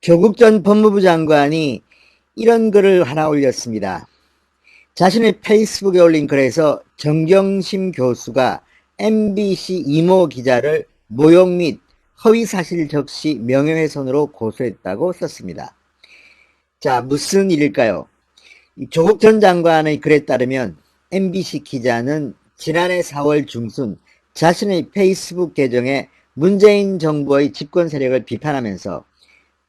조국 전 법무부 장관이 이런 글을 하나 올렸습니다. 자신의 페이스북에 올린 글에서 정경심 교수가 MBC 이모 기자를 모욕 및 허위사실 적시 명예훼손으로 고소했다고 썼습니다. 자, 무슨 일일까요? 조국 전 장관의 글에 따르면 MBC 기자는 지난해 4월 중순 자신의 페이스북 계정에 문재인 정부의 집권 세력을 비판하면서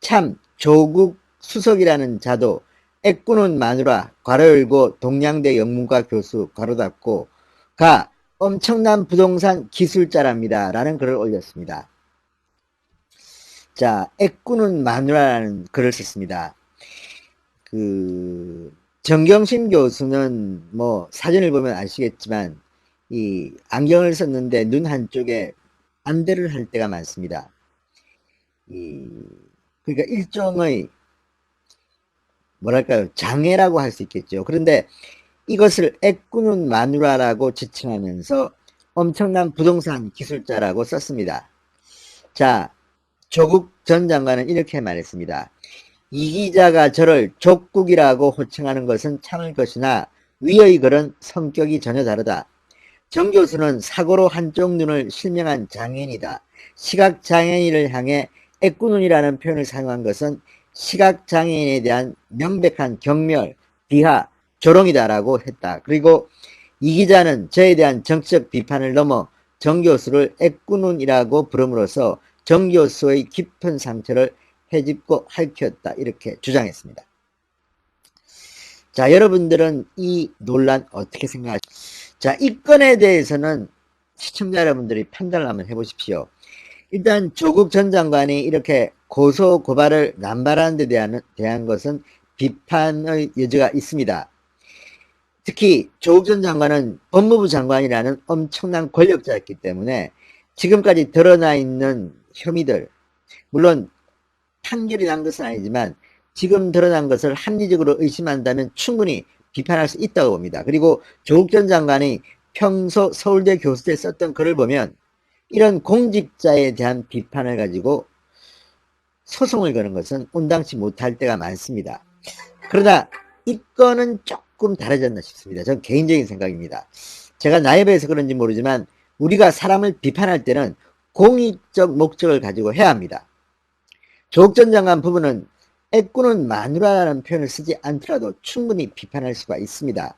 참 조국 수석이라는 자도 애꾸는 마누라 괄호 열고 동양대 영문과 교수 괄호 닫고 가 엄청난 부동산 기술자랍니다 라는 글을 올렸습니다. 자, 애꾸는 마누라라는 글을 썼습니다. 정경심 교수는 뭐 사진을 보면 아시겠지만 이 안경을 썼는데 눈 한쪽에 안대를 할 때가 많습니다. 그러니까 일종의 뭐랄까요, 장애라고 할 수 있겠죠. 그런데 이것을 애꾸는 마누라라고 지칭하면서 엄청난 부동산 기술자라고 썼습니다. 자, 조국 전 장관은 이렇게 말했습니다. 이 기자가 저를 족국이라고 호칭하는 것은 참을 것이나 위의 글은 성격이 전혀 다르다. 정 교수는 사고로 한쪽 눈을 실명한 장애인이다. 시각장애인을 향해 애꾸눈이라는 표현을 사용한 것은 시각장애인에 대한 명백한 경멸, 비하, 조롱이다라고 했다. 그리고 이 기자는 저에 대한 정치적 비판을 넘어 정 교수를 애꾸눈이라고 부름으로써 정 교수의 깊은 상처를 헤집고 핥혔다. 이렇게 주장했습니다. 자, 여러분들은 이 논란 어떻게 생각하십니까? 자, 이 건에 대해서는 시청자 여러분들이 판단을 한번 해보십시오. 일단 조국 전 장관이 이렇게 고소 고발을 남발하는 데 대한 것은 비판의 여지가 있습니다. 특히 조국 전 장관은 법무부 장관이라는 엄청난 권력자였기 때문에 지금까지 드러나 있는 혐의들, 물론 판결이 난 것은 아니지만 지금 드러난 것을 합리적으로 의심한다면 충분히 비판할 수 있다고 봅니다. 그리고 조국 전 장관이 평소 서울대 교수 때 썼던 글을 보면 이런 공직자에 대한 비판을 가지고 소송을 거는 것은 온당치 못할 때가 많습니다. 그러나 이 건은 조금 다르지 않나 싶습니다. 전 개인적인 생각입니다. 제가 나이에 비해서 그런지 모르지만 우리가 사람을 비판할 때는 공익적 목적을 가지고 해야 합니다. 조국 전 장관 부부는 애꾸는 마누라라는 표현을 쓰지 않더라도 충분히 비판할 수가 있습니다.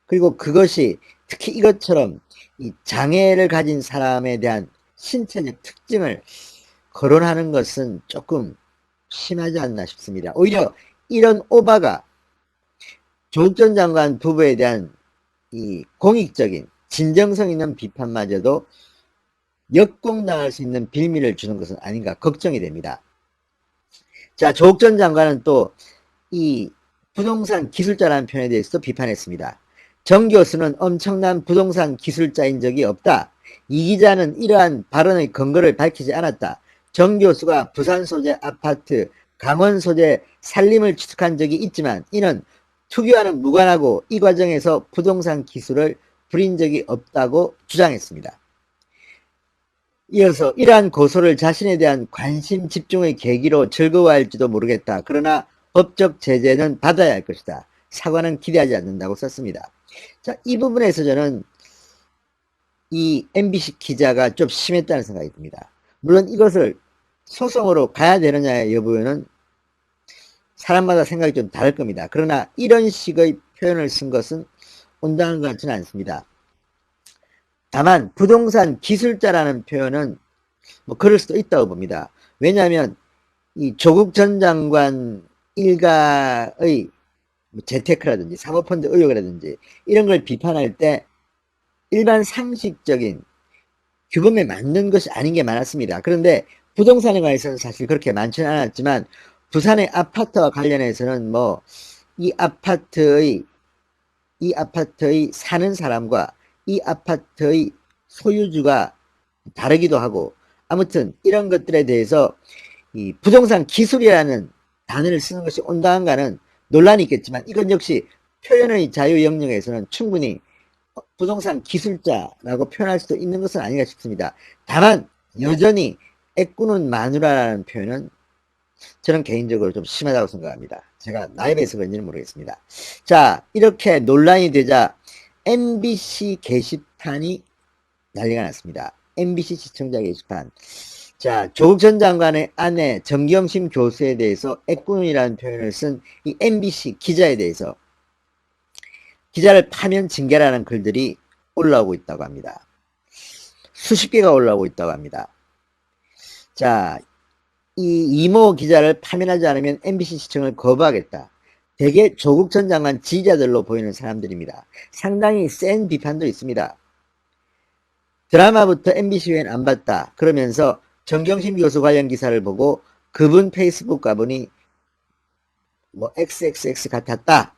그리고 그것이 특히 이것처럼 이 장애를 가진 사람에 대한 신체적 특징을 거론하는 것은 조금 심하지 않나 싶습니다. 오히려 이런 오바가 조국 전 장관 부부에 대한 이 공익적인 진정성 있는 비판마저도 역공당할 수 있는 빌미를 주는 것은 아닌가 걱정이 됩니다. 자, 조국 전 장관은 또 이 부동산 기술자라는 표현에 대해서도 비판했습니다. 정 교수는 엄청난 부동산 기술자인 적이 없다. 이 기자는 이러한 발언의 근거를 밝히지 않았다. 정 교수가 부산 소재 아파트, 강원 소재 산림을 취득한 적이 있지만 이는 투기와는 무관하고 이 과정에서 부동산 기술을 부린 적이 없다고 주장했습니다. 이어서 이러한 고소를 자신에 대한 관심 집중의 계기로 즐거워할지도 모르겠다. 그러나 법적 제재는 받아야 할 것이다. 사과는 기대하지 않는다고 썼습니다. 자, 이 부분에서 저는 이 MBC 기자가 좀 심했다는 생각이 듭니다. 물론 이것을 소송으로 가야 되느냐의 여부는 사람마다 생각이 좀 다를 겁니다. 그러나 이런 식의 표현을 쓴 것은 온당한 것 같지는 않습니다. 다만 부동산 기술자라는 표현은 뭐 그럴 수도 있다고 봅니다. 왜냐하면 이 조국 전 장관 일가의 재테크라든지 사모펀드 의혹이라든지 이런 걸 비판할 때 일반 상식적인 규범에 맞는 것이 아닌 게 많았습니다. 그런데 부동산에 관해서는 사실 그렇게 많지는 않았지만 부산의 아파트와 관련해서는 뭐 이 아파트의 사는 사람과 이 아파트의 소유주가 다르기도 하고 아무튼 이런 것들에 대해서 이 부동산 기술이라는 단어를 쓰는 것이 온당한가는 논란이 있겠지만 이건 역시 표현의 자유 영역에서는 충분히 부동산 기술자라고 표현할 수도 있는 것은 아닌가 싶습니다. 다만 여전히 애꾸는 마누라라는 표현은 저는 개인적으로 좀 심하다고 생각합니다. 제가 나에 비해서 그런지는 모르겠습니다. 자, 이렇게 논란이 되자 MBC 게시판이 난리가 났습니다. MBC 시청자 게시판. 자, 조국 전 장관의 아내 정경심 교수에 대해서 애꾸눈이라는 표현을 쓴 이 MBC 기자에 대해서 기자를 파면 징계라는 글들이 올라오고 있다고 합니다. 수십 개가 올라오고 있다고 합니다. 자, 이 이모 기자를 파면하지 않으면 MBC 시청을 거부하겠다. 대개 조국 전 장관 지지자들로 보이는 사람들입니다. 상당히 센 비판도 있습니다. 드라마부터 MBC 외엔 안 봤다. 그러면서 정경심 교수 관련 기사를 보고 그분 페이스북 가보니 뭐 XXX 같았다.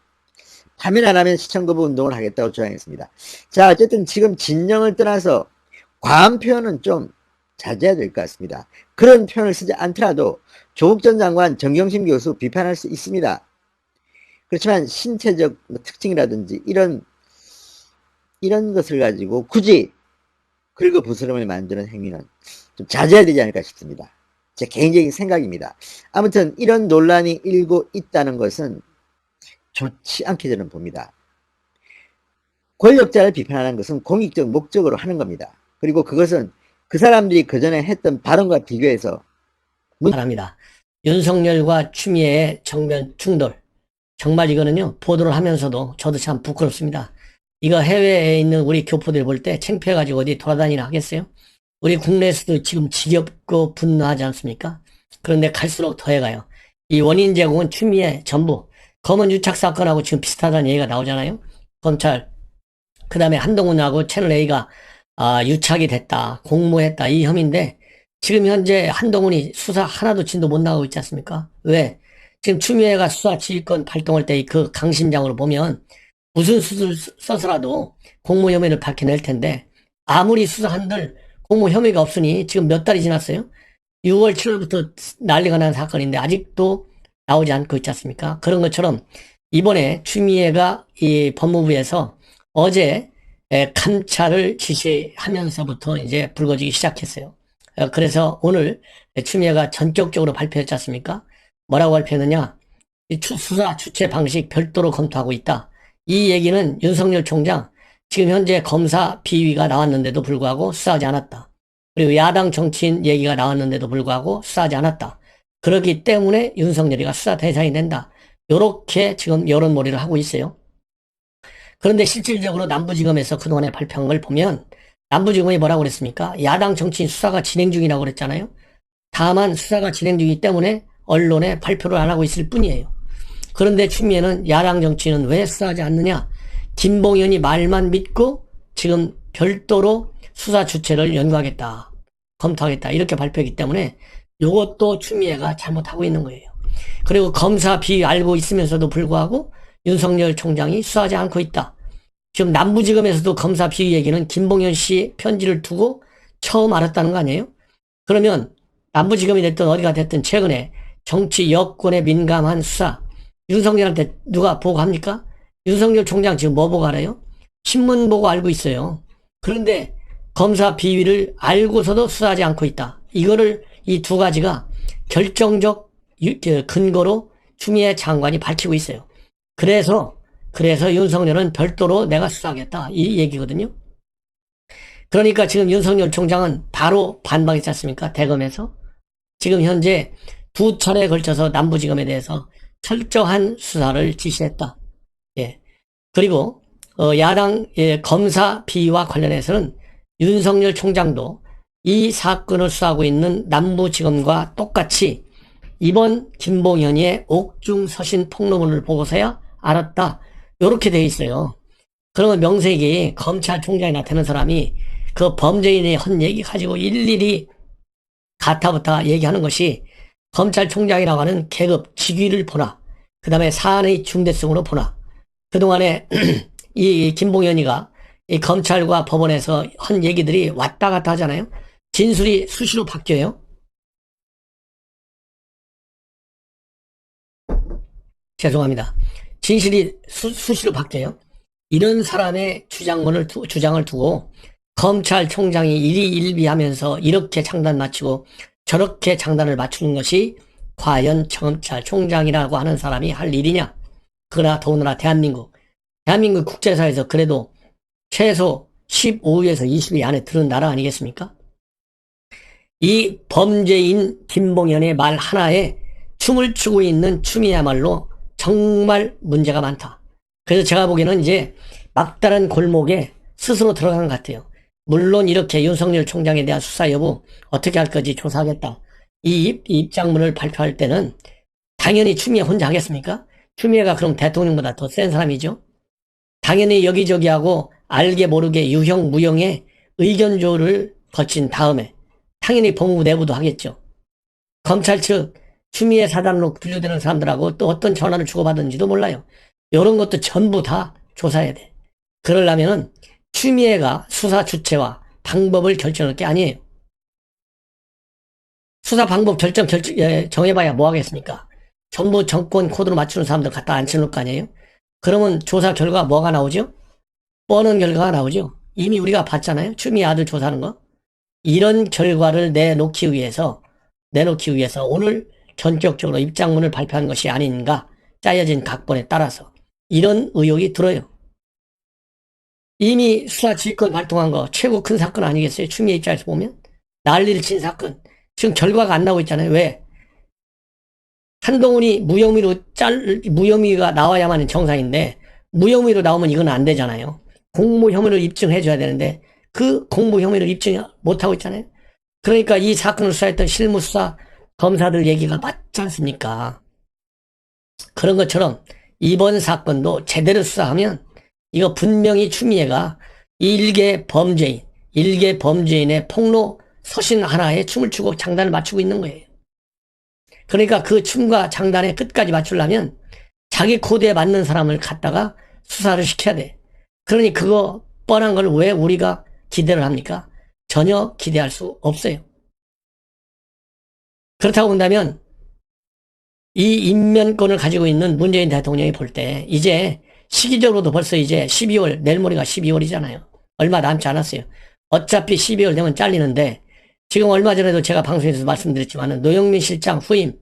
파면 안 하면 시청 거부 운동을 하겠다고 주장했습니다. 자, 어쨌든 지금 진영을 떠나서 과한 표현은 좀 자제해야 될 것 같습니다. 그런 표현을 쓰지 않더라도 조국 전 장관, 정경심 교수 비판할 수 있습니다. 그렇지만 신체적 특징이라든지 이런 것을 가지고 굳이 긁어 부스럼을 만드는 행위는 좀 자제해야 되지 않을까 싶습니다. 제 개인적인 생각입니다. 아무튼 이런 논란이 일고 있다는 것은 좋지 않게 저는 봅니다. 권력자를 비판하는 것은 공익적 목적으로 하는 겁니다. 그리고 그것은 그 사람들이 그전에 했던 발언과 비교해서 바랍니다. 윤석열과 추미애의 정면 충돌. 정말 이거는요, 보도를 하면서도 저도 참 부끄럽습니다. 이거 해외에 있는 우리 교포들 볼 때 창피해가지고 어디 돌아다니나 하겠어요? 우리 국내에서도 지금 지겹고 분노하지 않습니까? 그런데 갈수록 더해가요. 이 원인 제공은 추미애 전부 검은 유착 사건하고 지금 비슷하다는 얘기가 나오잖아요. 검찰, 그 다음에 한동훈하고 채널A가 유착이 됐다, 공모했다, 이 혐의인데 지금 현재 한동훈이 수사 하나도 진도 못 나가고 있지 않습니까? 왜? 지금 추미애가 수사 지휘권 발동할 때 그 강심장으로 보면 무슨 수술 써서라도 공모 혐의를 밝혀낼 텐데 아무리 수사한들 공모 혐의가 없으니 지금 몇 달이 지났어요? 6월 7월부터 난리가 난 사건인데 아직도 나오지 않고 있지 않습니까? 그런 것처럼 이번에 추미애가 이 법무부에서 어제 감찰을 지시하면서부터 이제 불거지기 시작했어요. 그래서 오늘 추미애가 전격적으로 발표했지 않습니까? 뭐라고 발표했느냐? 수사 주체 방식 별도로 검토하고 있다. 이 얘기는 윤석열 총장 지금 현재 검사 비위가 나왔는데도 불구하고 수사하지 않았다. 그리고 야당 정치인 얘기가 나왔는데도 불구하고 수사하지 않았다. 그렇기 때문에 윤석열이가 수사 대상이 된다. 요렇게 지금 여론몰이를 하고 있어요. 그런데 실질적으로 남부지검에서 그동안에 발표한 걸 보면 남부지검이 뭐라고 그랬습니까? 야당 정치인 수사가 진행 중이라고 그랬잖아요. 다만 수사가 진행 중이기 때문에 언론에 발표를 안 하고 있을 뿐이에요. 그런데 추미애는 야당 정치인은 왜 수사하지 않느냐? 김봉현이 말만 믿고 지금 별도로 수사 주체를 연구하겠다, 검토하겠다 이렇게 발표했기 때문에 이것도 추미애가 잘못하고 있는 거예요. 그리고 검사 비위 알고 있으면서도 불구하고 윤석열 총장이 수사하지 않고 있다. 지금 남부지검에서도 검사 비위 얘기는 김봉현 씨 편지를 두고 처음 알았다는 거 아니에요? 그러면 남부지검이 됐든 어디가 됐든 최근에 정치 여권에 민감한 수사 윤석열한테 누가 보고합니까? 윤석열 총장 지금 뭐 보고 알아요? 신문 보고 알고 있어요. 그런데 검사 비위를 알고서도 수사하지 않고 있다. 이거를 이 두 가지가 결정적 근거로 추미애 장관이 밝히고 있어요. 그래서 윤석열은 별도로 내가 수사하겠다 이 얘기거든요. 그러니까 지금 윤석열 총장은 바로 반박했지 않습니까? 대검에서 지금 현재 2차례에 걸쳐서 남부지검에 대해서 철저한 수사를 지시했다. 예. 그리고 야당 검사 비위와 관련해서는 윤석열 총장도 이 사건을 수사하고 있는 남부지검과 똑같이 이번 김봉현의 옥중서신 폭로문을 보고서야 알았다. 요렇게 돼 있어요. 그러면 명색이 검찰총장이 나타난 사람이 그 범죄인의 한 얘기 가지고 일일이 가타부타 얘기하는 것이 검찰총장이라고 하는 계급 직위를 보나 그 다음에 사안의 중대성으로 보나 그동안에 이 김봉현이가 이 검찰과 법원에서 한 얘기들이 왔다 갔다 하잖아요. 진술이 수시로 바뀌어요. 죄송합니다. 진실이 수시로 바뀌어요. 이런 사람의 주장을 두고 검찰총장이 일희일비하면서 이렇게 장단 맞추고 저렇게 장단을 맞추는 것이 과연 검찰총장이라고 하는 사람이 할 일이냐? 그러나 더군다나 대한민국 국제사회에서 그래도 최소 15위에서 20위 안에 드는 나라 아니겠습니까? 이 범죄인 김봉현의 말 하나에 춤을 추고 있는 춤이야말로 정말 문제가 많다. 그래서 제가 보기에는 이제 막다른 골목에 스스로 들어간 것 같아요. 물론 이렇게 윤석열 총장에 대한 수사 여부 어떻게 할 건지 조사하겠다. 이 입장문을 발표할 때는 당연히 추미애 혼자 하겠습니까? 추미애가 그럼 대통령보다 더 센 사람이죠. 당연히 여기저기하고 알게 모르게 유형 무형의 의견 조율을 거친 다음에 당연히 법무부 내부도 하겠죠. 검찰 측 추미애 사단으로 분류되는 사람들하고 또 어떤 전화를 주고받았는지도 몰라요. 이런 것도 전부 다 조사해야 돼. 그러려면은 추미애가 수사 주체와 방법을 결정할 게 아니에요. 수사 방법 정해봐야 뭐 하겠습니까? 전부 정권 코드로 맞추는 사람들 갖다 앉혀놓을 거 아니에요? 그러면 조사 결과 뭐가 나오죠? 뻔한 결과가 나오죠? 이미 우리가 봤잖아요? 추미애 아들 조사하는 거. 이런 결과를 내놓기 위해서 오늘 전격적으로 입장문을 발표한 것이 아닌가, 짜여진 각본에 따라서 이런 의혹이 들어요. 이미 수사 지휘권 발동한 거 최고 큰 사건 아니겠어요? 추미애 입장에서 보면 난리를 친 사건. 지금 결과가 안 나오고 있잖아요. 왜? 한동훈이 무혐의가 나와야만 정상인데 무혐의로 나오면 이건 안 되잖아요. 공무 혐의를 입증해 줘야 되는데 그 공무 혐의를 입증 못 하고 있잖아요. 그러니까 이 사건을 수사했던 실무수사 검사들 얘기가 맞지 않습니까? 그런 것처럼 이번 사건도 제대로 수사하면 이거 분명히 추미애가 일개 범죄인의 폭로 서신 하나에 춤을 추고 장단을 맞추고 있는 거예요. 그러니까 그 춤과 장단에 끝까지 맞추려면 자기 코드에 맞는 사람을 갖다가 수사를 시켜야 돼. 그러니 그거 뻔한 걸 왜 우리가 기대를 합니까? 전혀 기대할 수 없어요. 그렇다고 본다면 이 인면권을 가지고 있는 문재인 대통령이 볼 때 이제 시기적으로도 벌써 이제 12월, 내일 모레가 12월이잖아요. 얼마 남지 않았어요. 어차피 12월 되면 잘리는데 지금 얼마 전에도 제가 방송에서 말씀드렸지만 노영민 실장 후임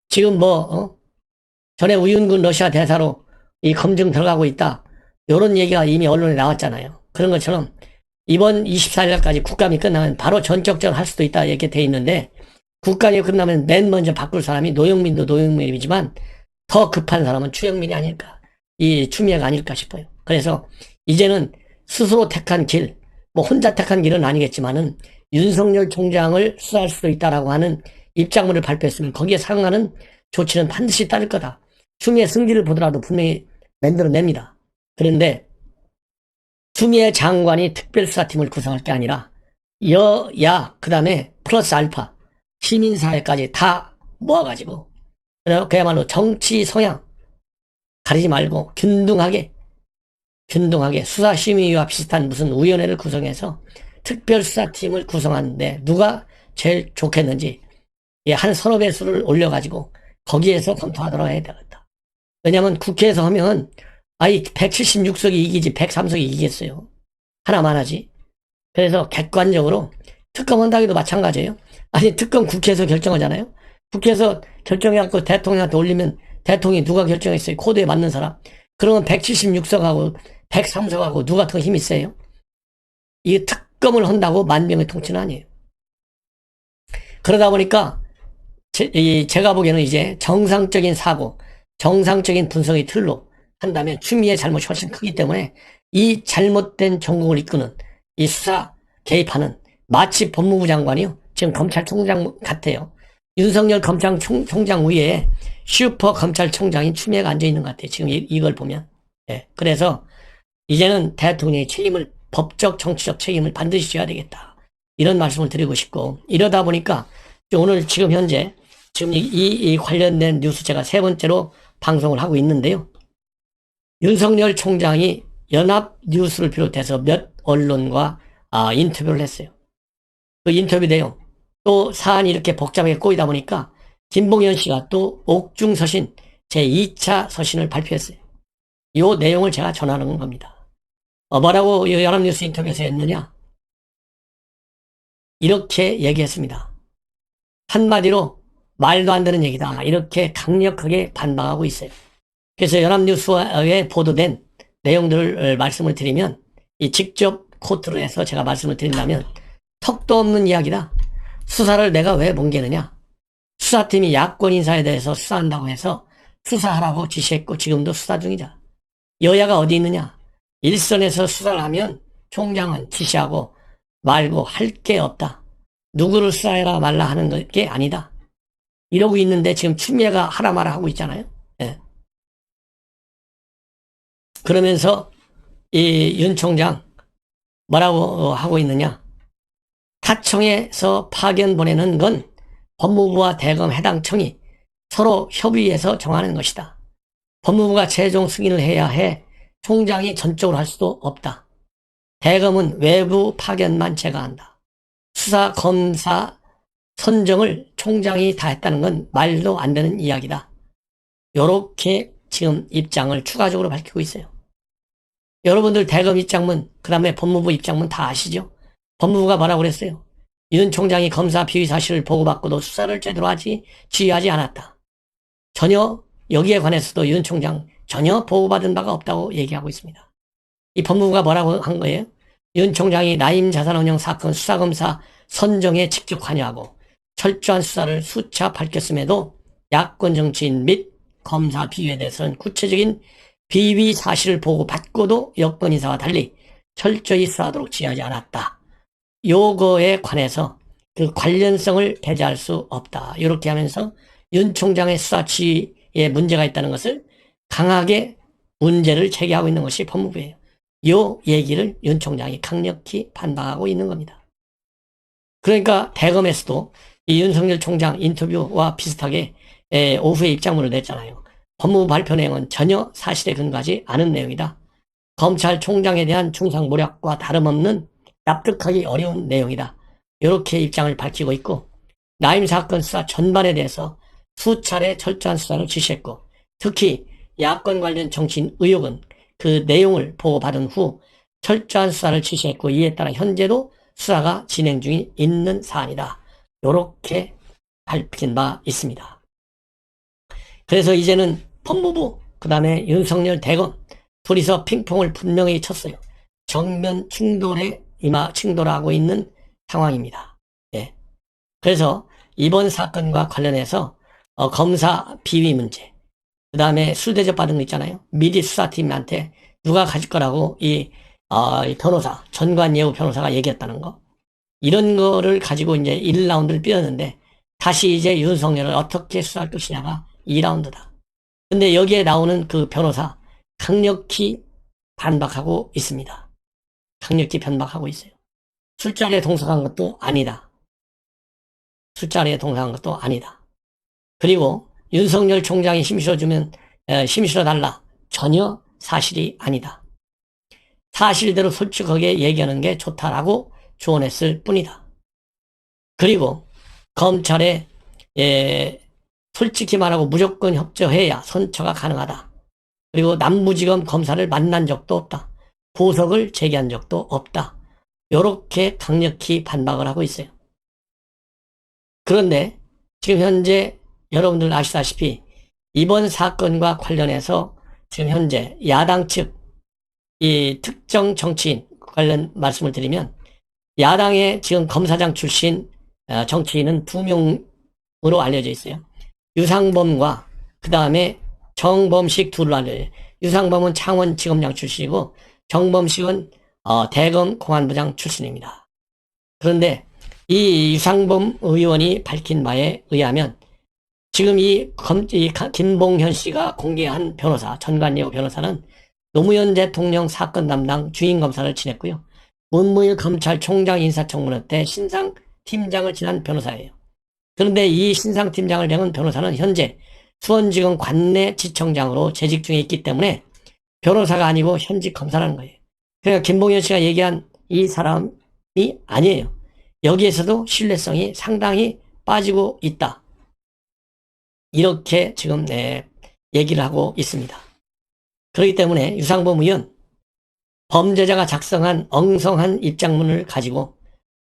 지금 전에 우윤근 러시아 대사로 이 검증 들어가고 있다. 이런 얘기가 이미 언론에 나왔잖아요. 그런 것처럼 이번 24일까지 국감이 끝나면 바로 전격적으로 할 수도 있다 이렇게 돼 있는데 국감이 끝나면 맨 먼저 바꿀 사람이 노영민도 노영민이지만 더 급한 사람은 추영민이 아닐까. 이 추미애가 아닐까 싶어요. 그래서 이제는 스스로 택한 길, 혼자 택한 길은 아니겠지만은 윤석열 총장을 수사할 수도 있다라고 하는 입장문을 발표했으면 거기에 상응하는 조치는 반드시 따를 거다. 추미애 승기를 보더라도 분명히 만들어냅니다. 그런데 추미애 장관이 특별수사팀을 구성할 게 아니라 여야 그 다음에 플러스 알파 시민사회까지 다 모아가지고 그야말로 정치 성향 가리지 말고 균등하게 수사심의위와 비슷한 무슨 위원회를 구성해서 특별수사팀을 구성하는데 누가 제일 좋겠는지 한 서너 배 수를 올려가지고 거기에서 검토하도록 해야 되겠다. 왜냐하면 국회에서 하면 176석이 이기지 103석이 이기겠어요. 하나만 하지. 그래서 객관적으로 특검한다기도 마찬가지예요. 특검 국회에서 결정하잖아요. 국회에서 결정해갖고 대통령한테 올리면 대통령이 누가 결정했어요? 코드에 맞는 사람. 그러면 176석하고 103석하고 누가 더 힘이 세요? 이 특검을 한다고 만병의 통치는 아니에요. 그러다 보니까 제가 보기에는 이제 정상적인 사고, 정상적인 분석의 틀로 한다면 추미애 잘못이 훨씬 크기 때문에 이 잘못된 전국을 이끄는 이 수사 개입하는 마치 법무부 장관이요. 지금 검찰총장 같아요. 윤석열 검찰총장 위에 슈퍼 검찰총장인 추미애가 앉아있는 것 같아요. 지금 이걸 보면. 예. 그래서 이제는 대통령의 책임을 법적 정치적 책임을 반드시 져야 되겠다. 이런 말씀을 드리고 싶고 이러다 보니까 오늘 지금 현재 지금 이 관련된 뉴스 제가 세 번째로 방송을 하고 있는데요. 윤석열 총장이 연합뉴스를 비롯해서 몇 언론과 인터뷰를 했어요. 그 인터뷰 내용 또 사안이 이렇게 복잡하게 꼬이다 보니까 김봉현 씨가 또 옥중서신 제2차 서신을 발표했어요. 이 내용을 제가 전하는 겁니다. 뭐라고 연합뉴스 인터뷰에서 했느냐? 이렇게 얘기했습니다. 한마디로 말도 안 되는 얘기다. 이렇게 강력하게 반박하고 있어요. 그래서 연합뉴스에 보도된 내용들을 말씀을 드리면, 이 직접 코트로 해서 제가 말씀을 드린다면, 턱도 없는 이야기다. 수사를 내가 왜 뭉개느냐? 수사팀이 야권 인사에 대해서 수사한다고 해서 수사하라고 지시했고 지금도 수사 중이다. 여야가 어디 있느냐? 일선에서 수사를 하면 총장은 지시하고 말고 할 게 없다. 누구를 수사해라 말라 하는 게 아니다. 이러고 있는데 지금 추미애가 하라 마라 하고 있잖아요. 예. 그러면서 이 윤 총장 뭐라고 하고 있느냐? 타청에서 파견 보내는 건 법무부와 대검 해당 청이 서로 협의해서 정하는 것이다. 법무부가 최종 승인을 해야 해 총장이 전적으로 할 수도 없다. 대검은 외부 파견만 제거한다. 수사 검사 선정을 총장이 다 했다는 건 말도 안 되는 이야기다. 요렇게 지금 입장을 추가적으로 밝히고 있어요. 여러분들 대검 입장문, 그 다음에 법무부 입장문 다 아시죠? 법무부가 뭐라고 그랬어요? 윤 총장이 검사 비위 사실을 보고받고도 수사를 제대로 지휘하지 않았다. 전혀 여기에 관해서도 윤 총장 전혀 보고받은 바가 없다고 얘기하고 있습니다. 이 법무부가 뭐라고 한 거예요? 윤 총장이 라임 자산운용 사건 수사검사 선정에 직접 관여하고 철저한 수사를 수차 밝혔음에도 야권 정치인 및 검사 비위에 대해서는 구체적인 비위 사실을 보고받고도 여권 인사와 달리 철저히 수사하도록 지휘하지 않았다. 요거에 관해서 그 관련성을 배제할 수 없다. 이렇게 하면서 윤 총장의 수사 지휘에 문제가 있다는 것을 강하게 문제를 제기하고 있는 것이 법무부예요. 요 얘기를 윤 총장이 강력히 반박하고 있는 겁니다. 그러니까 대검에서도 이 윤석열 총장 인터뷰와 비슷하게 오후에 입장문을 냈잖아요. 법무부 발표 내용은 전혀 사실에 근거하지 않은 내용이다. 검찰총장에 대한 충성모략과 다름없는 납득하기 어려운 내용이다. 이렇게 입장을 밝히고 있고, 라임 사건 수사 전반에 대해서 수차례 철저한 수사를 지시했고, 특히 야권 관련 정치인 의혹은 그 내용을 보고받은 후 철저한 수사를 지시했고, 이에 따라 현재도 수사가 진행 중에 있는 사안이다. 이렇게 밝힌 바 있습니다. 그래서 이제는 법무부, 그 다음에 윤석열 대검 둘이서 핑퐁을 분명히 쳤어요. 정면 충돌하고 있는 상황입니다. 예. 그래서 이번 사건과 관련해서 검사 비위 문제, 그 다음에 술 대접받은 거 있잖아요. 미리 수사팀한테 누가 가질 거라고 이 변호사, 전관예우 변호사가 얘기했다는 거. 이런 거를 가지고 이제 1라운드를 뛰었는데 다시 이제 윤석열을 어떻게 수사할 것이냐가 2라운드다. 근데 여기에 나오는 그 변호사 강력히 반박하고 있습니다. 강력히 반박하고 있어요. 술자리에 동석한 것도 아니다. 술자리에 동석한 것도 아니다. 그리고 윤석열 총장이 힘 실어주면 힘 실어달라. 전혀 사실이 아니다. 사실대로 솔직하게 얘기하는 게 좋다라고 조언했을 뿐이다. 그리고 검찰에 솔직히 말하고 무조건 협조해야 선처가 가능하다. 그리고 남부지검 검사를 만난 적도 없다. 보석을 제기한 적도 없다. 이렇게 강력히 반박을 하고 있어요. 그런데 지금 현재 여러분들 아시다시피 이번 사건과 관련해서 지금 현재 야당 측 이 특정 정치인 관련 말씀을 드리면 야당의 지금 검사장 출신 정치인은 2명으로 알려져 있어요. 유상범과 그 다음에 정범식 둘로 알려져요. 유상범은 창원지검장 출신이고 정범식은 대검 공안부장 출신입니다. 그런데 이 유상범 의원이 밝힌 바에 의하면 지금 이 김봉현 씨가 공개한 변호사, 전관예우 변호사는 노무현 대통령 사건 담당 주임검사를 지냈고요. 문무일 검찰총장 인사청문회 때 신상팀장을 지낸 변호사예요. 그런데 이 신상팀장을 지낸 변호사는 현재 수원지검 관내지청장으로 재직 중에 있기 때문에 변호사가 아니고 현직 검사라는 거예요. 그러니까 김봉현 씨가 얘기한 이 사람이 아니에요. 여기에서도 신뢰성이 상당히 빠지고 있다. 이렇게 지금 얘기를 하고 있습니다. 그렇기 때문에 유상범 의원 범죄자가 작성한 엉성한 입장문을 가지고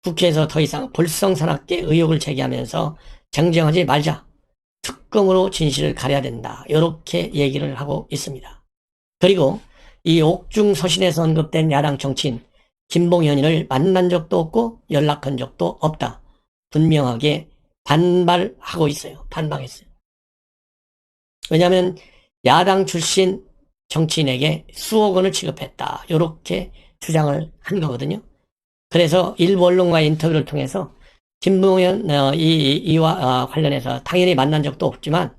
국회에서 더 이상 볼성사납게 의혹을 제기하면서 정정하지 말자. 특검으로 진실을 가려야 된다. 이렇게 얘기를 하고 있습니다. 그리고 이 옥중 서신에서 언급된 야당 정치인 김봉현을 만난 적도 없고 연락한 적도 없다. 분명하게 반발하고 있어요. 반박했어요. 왜냐하면 야당 출신 정치인에게 수억 원을 지급했다. 이렇게 주장을 한 거거든요. 그래서 일부 언론과의 인터뷰를 통해서 김봉현 이와 관련해서 당연히 만난 적도 없지만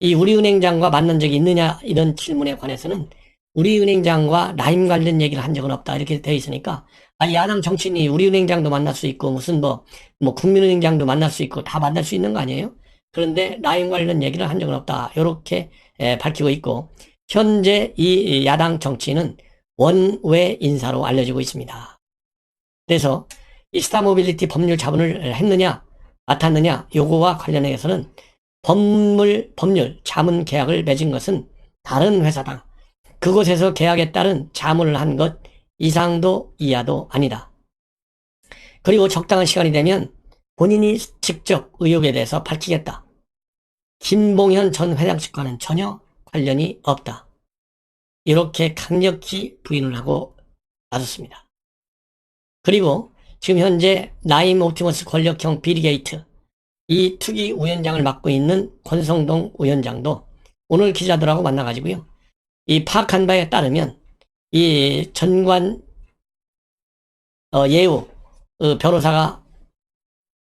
이 우리은행장과 만난 적이 있느냐 이런 질문에 관해서는 우리은행장과 라임 관련 얘기를 한 적은 없다 이렇게 되어 있으니까 야당 정치인이 우리은행장도 만날 수 있고 무슨 뭐 국민은행장도 만날 수 있고 다 만날 수 있는 거 아니에요? 그런데 라임 관련 얘기를 한 적은 없다 이렇게 밝히고 있고 현재 이 야당 정치인은 원외 인사로 알려지고 있습니다. 그래서 이 스타모빌리티 법률 자문을 했느냐 맡았느냐 요거와 관련해서는 법률 자문 계약을 맺은 것은 다른 회사다. 그곳에서 계약에 따른 자문을 한 것 이상도 이하도 아니다. 그리고 적당한 시간이 되면 본인이 직접 의혹에 대해서 밝히겠다. 김봉현 전 회장 측과는 전혀 관련이 없다. 이렇게 강력히 부인을 하고 나섰습니다. 그리고 지금 현재 라임 옵티머스 권력형 비리게이트 이 투기 위원장을 맡고 있는 권성동 위원장도 오늘 기자들하고 만나가지고요. 이 파악한 바에 따르면 이 전관 예우 변호사가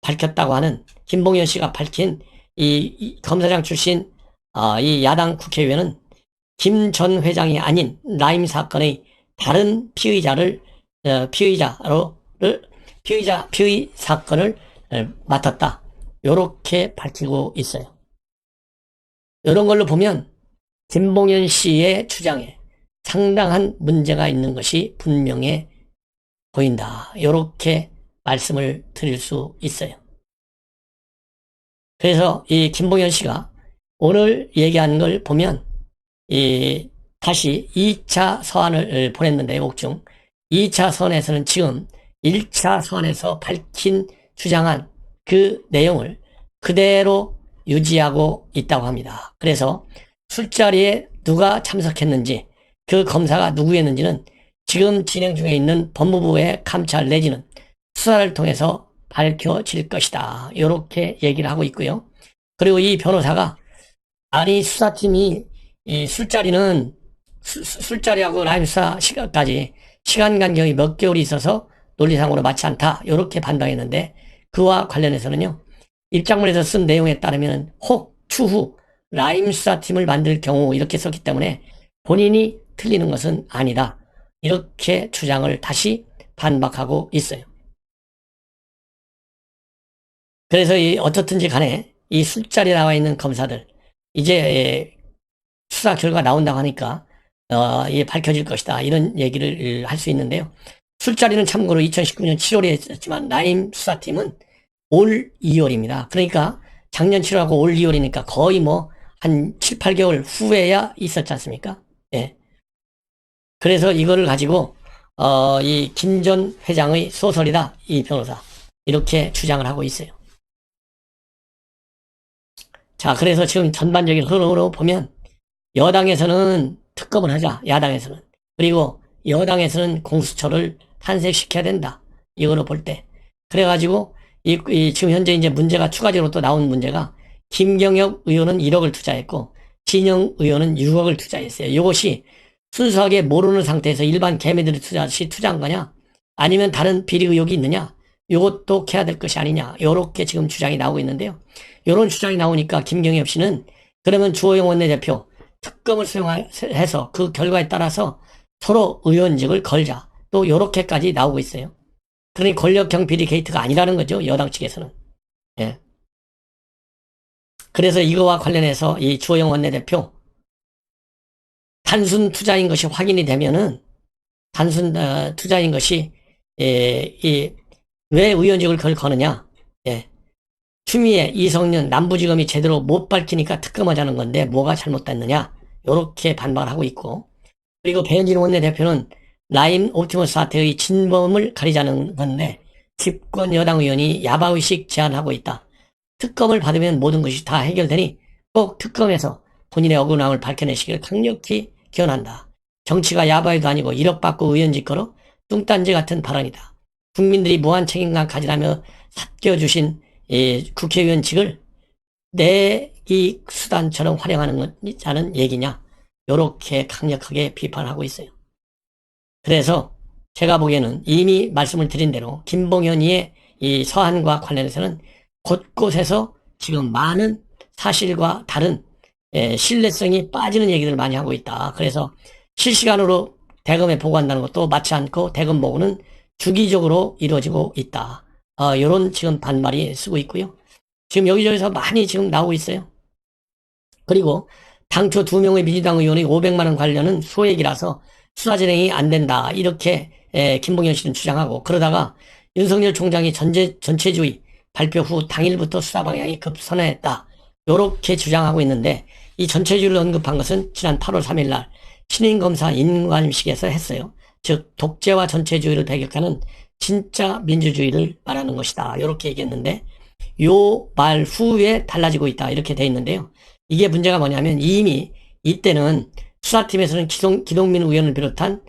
밝혔다고 하는 김봉현 씨가 밝힌 이 검사장 출신 이 야당 국회의원은 김 전 회장이 아닌 라임 사건의 다른 피의 사건을 맡았다. 요렇게 밝히고 있어요. 이런 걸로 보면 김봉현 씨의 주장에 상당한 문제가 있는 것이 분명해 보인다. 요렇게 말씀을 드릴 수 있어요. 그래서 이 김봉현 씨가 오늘 얘기한 걸 보면 다시 2차 서한을 보냈는데 옥중 2차 서한에서는 지금 1차 서한에서 밝힌 주장한 그 내용을 그대로 유지하고 있다고 합니다. 그래서 술자리에 누가 참석했는지 그 검사가 누구였는지는 지금 진행 중에 있는 법무부의 감찰 내지는 수사를 통해서 밝혀질 것이다. 이렇게 얘기를 하고 있고요. 그리고 이 변호사가 아니 수사팀이 이 술자리하고 라임 수사 시간까지 시간 간격이 몇 개월이 있어서 논리상으로 맞지 않다. 이렇게 반박했는데 그와 관련해서는요. 입장문에서 쓴 내용에 따르면 혹 추후 라임 수사팀을 만들 경우 이렇게 썼기 때문에 본인이 틀리는 것은 아니다. 이렇게 주장을 다시 반박하고 있어요. 그래서 어떻든지 간에 이 술자리에 나와 있는 검사들 이제 수사 결과 나온다고 하니까 밝혀질 것이다. 이런 얘기를 할 수 있는데요. 술자리는 참고로 2019년 7월에 했었지만 라임 수사팀은 올 2월입니다. 그러니까 작년 7월하고 올 2월이니까 거의 한 7, 8개월 후에야 있었지 않습니까? 예. 그래서 이거를 가지고 이 김 전 회장의 소설이다. 이 변호사. 이렇게 주장을 하고 있어요. 자, 그래서 지금 전반적인 흐름으로 보면 여당에서는 특검을 하자. 야당에서는. 그리고 여당에서는 공수처를 탄생시켜야 된다. 이거로 볼 때. 그래가지고 지금 현재 이제 문제가 추가적으로 또 나온 문제가 김경엽 의원은 1억을 투자했고 진영 의원은 6억을 투자했어요. 이것이 순수하게 모르는 상태에서 일반 개미들이 투자한 거냐? 아니면 다른 비리 의혹이 있느냐? 이것도 캐야 될 것이 아니냐? 요렇게 지금 주장이 나오고 있는데요. 요런 주장이 나오니까 김경엽 씨는 그러면 주호영 원내대표 특검을 수용해서 그 결과에 따라서 서로 의원직을 걸자. 또 요렇게까지 나오고 있어요. 그러니 권력형 비리 게이트가 아니라는 거죠. 여당 측에서는. 예. 그래서 이거와 관련해서 이 주호영 원내대표 단순 투자인 것이 확인이 되면은 단순 투자인 것이 왜 의원직을 거느냐? 예. 추미애, 이성윤, 남부지검이 제대로 못 밝히니까 특검하자는 건데 뭐가 잘못됐느냐? 요렇게 반박을 하고 있고 그리고 배현진 원내대표는 라임 옵티머스 사태의 진범을 가리자는 건데 집권 여당 의원이 야바의식 제안하고 있다. 특검을 받으면 모든 것이 다 해결되니 꼭 특검에서 본인의 억울함을 밝혀내시길 강력히 기원한다. 정치가 야바이도 아니고 1억 받고 의원직 걸어 뚱딴지 같은 발언이다. 국민들이 무한 책임감 가지라며 삭겨주신 국회의원직을 내기 수단처럼 활용하는 자는 얘기냐? 요렇게 강력하게 비판하고 있어요. 그래서 제가 보기에는 이미 말씀을 드린 대로 김봉현이의 이 서한과 관련해서는 곳곳에서 지금 많은 사실과 다른 신뢰성이 빠지는 얘기들을 많이 하고 있다. 그래서 실시간으로 대검에 보고한다는 것도 맞지 않고 대검 보고는 주기적으로 이루어지고 있다. 이런 지금 반발이 쓰고 있고요. 지금 여기저기서 많이 지금 나오고 있어요. 그리고 당초 2명의 민주당 의원이 500만 원 관련은 소액이라서 수사 진행이 안 된다. 이렇게 김봉현 씨는 주장하고, 그러다가 윤석열 총장이 전체주의 발표 후 당일부터 수사 방향이 급선회했다. 요렇게 주장하고 있는데, 이 전체주의를 언급한 것은 지난 8월 3일 날 신임검사 인관식에서 했어요. 즉 독재와 전체주의를 배격하는 진짜 민주주의를 말하는 것이다. 요렇게 얘기했는데, 요 말 후에 달라지고 있다. 이렇게 돼 있는데요. 이게 문제가 뭐냐면 이미 이때는 수사팀에서는 기동민 의원을 비롯한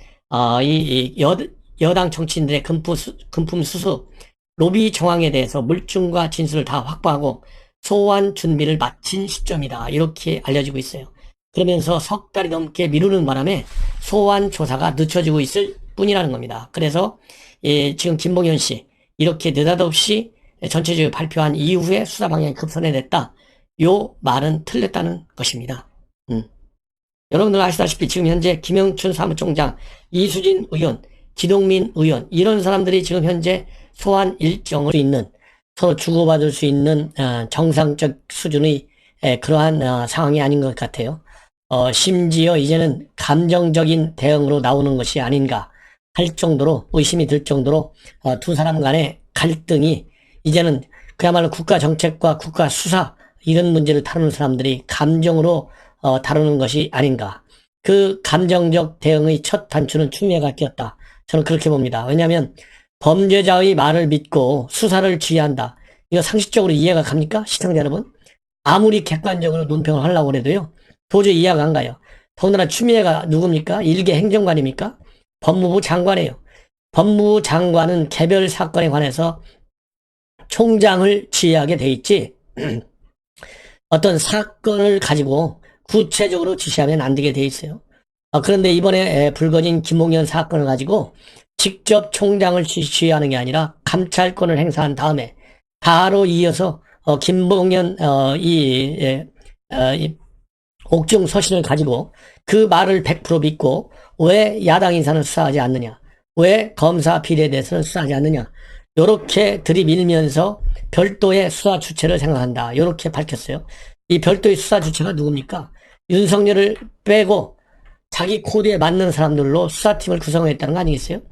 여당 정치인들의 금품 수수, 로비 정황에 대해서 물증과 진술을 다 확보하고 소환 준비를 마친 시점이다. 이렇게 알려지고 있어요. 그러면서 석 달이 넘게 미루는 바람에 소환 조사가 늦춰지고 있을 뿐이라는 겁니다. 그래서 지금 김봉현 씨 이렇게 느닷없이 전체적으로 발표한 이후에 수사 방향이 급선회됐다. 요 말은 틀렸다는 것입니다. 여러분들 아시다시피 지금 현재 김영춘 사무총장, 이수진 의원, 기동민 의원 이런 사람들이 지금 현재 소환 일정을 있는 서로 주고받을 수 있는 정상적 수준의 그러한 상황이 아닌 것 같아요. 심지어 이제는 감정적인 대응으로 나오는 것이 아닌가 할 정도로 의심이 들 정도로 두 사람 간의 갈등이 이제는 그야말로 국가 정책과 국가 수사 이런 문제를 다루는 사람들이 감정으로 다루는 것이 아닌가. 그 감정적 대응의 첫 단추는 추미애가 끼었다. 저는 그렇게 봅니다. 왜냐하면 범죄자의 말을 믿고 수사를 지휘한다. 이거 상식적으로 이해가 갑니까? 시청자 여러분. 아무리 객관적으로 논평을 하려고 해도요. 도저히 이해가 안 가요. 더군다나 추미애가 누굽니까? 일개 행정관입니까? 법무부 장관이에요. 법무부 장관은 개별 사건에 관해서 총장을 지휘하게 돼 있지 어떤 사건을 가지고 구체적으로 지시하면 안 되게 돼 있어요. 그런데 이번에 불거진 김봉현 사건을 가지고 직접 총장을 지휘하는 게 아니라 감찰권을 행사한 다음에 바로 이어서 김봉현 이 옥중 서신을 가지고 그 말을 100% 믿고 왜 야당 인사는 수사하지 않느냐, 왜 검사 비리에 대해서는 수사하지 않느냐, 요렇게 들이밀면서 별도의 수사 주체를 생각한다. 요렇게 밝혔어요. 이 별도의 수사 주체가 누굽니까? 윤석열을 빼고 자기 코드에 맞는 사람들로 수사팀을 구성했다는 거 아니겠어요?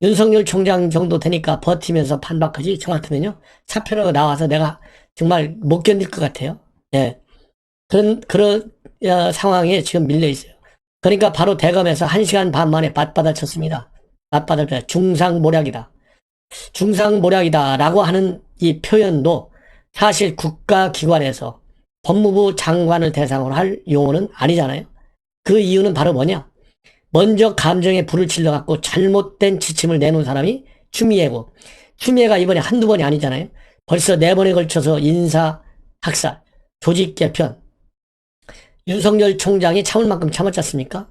윤석열 총장 정도 되니까 버티면서 반박하지. 저 같으면요, 사표로 나와서 내가 정말 못 견딜 것 같아요. 예. 그런 상황에 지금 밀려 있어요. 그러니까 바로 대검에서 1시간 반 만에 맞받아 쳤습니다. 맞받아 중상모략이다. 중상모략이다라고 하는 이 표현도 사실 국가기관에서 법무부 장관을 대상으로 할 용어는 아니잖아요. 그 이유는 바로 뭐냐? 먼저 감정에 불을 질러갖고 잘못된 지침을 내놓은 사람이 추미애고, 추미애가 이번에 한두 번이 아니잖아요. 벌써 4번에 걸쳐서 인사, 학살, 조직 개편. 윤석열 총장이 참을 만큼 참았지 않습니까?